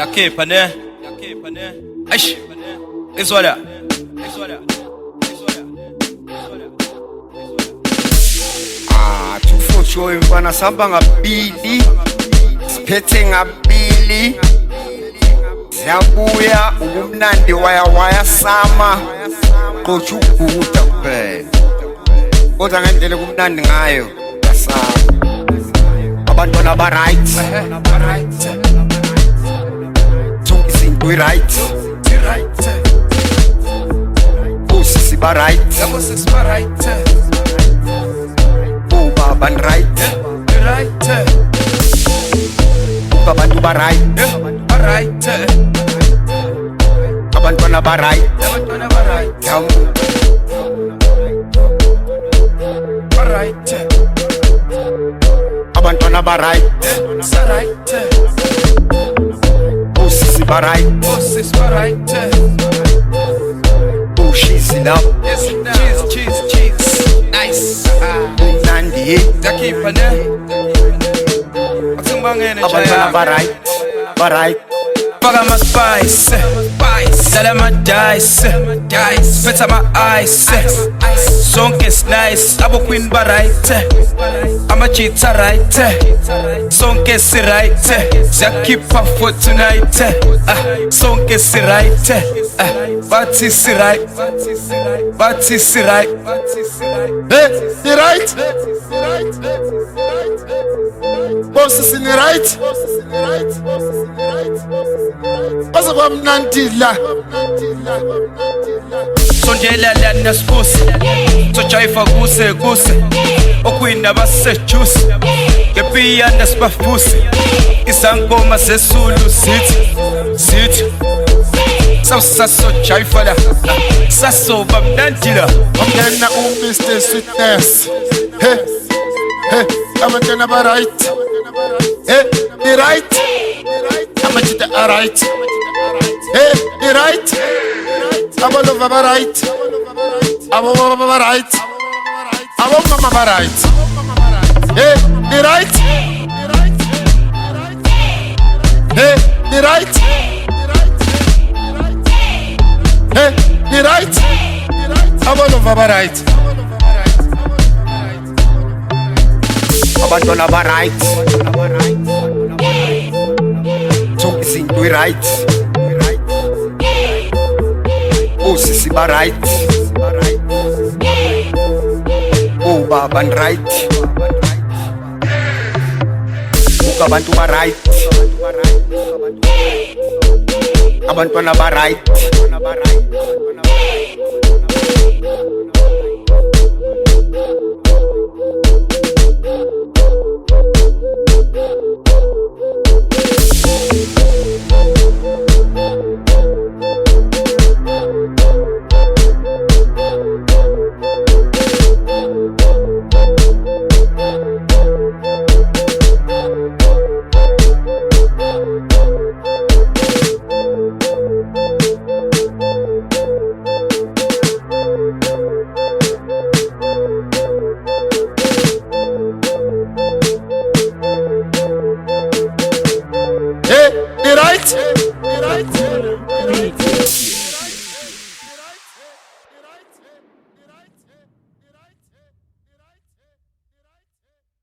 Yakhipha ne Eish izwala Tufosho imfana samba ngabili siphethe ngabili siyabuya ubumnandi waya sama qotsha ukuguda kuphela kodwa ngendlela kumnandi ngayo yasama abantwana ba right zonke izinto right usisi ba right ban right abantu ba right abantwana ba right abantwana ba right usisi ba right ushizi lapho cheese nice Nandi Yakhipha ne Athingibangene abantwana ba right Paka ma spice Dala ma dice Fetha ma ice Sonke is nice Abo queen ba right Ama cheetah right Sonke si right Yakhipha for tonight Sonke si right Bati si right Bati si right the right bosisi ni right base kwamnandila Sonjela la naspusi Sochaifa kuse Okwina basejuice Kepiya nasbafusi Isankoma sesulu Sithi Sasso chaifa la Sasso babnandila Omdena Mr. Sweetness Hey abantwana ba right the right amachita a right the right abolova ba right abobaba ba right abomama ba right the right the right the right abolova ba right abantwana ba right zonke izinto right usisi ba right ubaba right abantu ba right abantwana ba right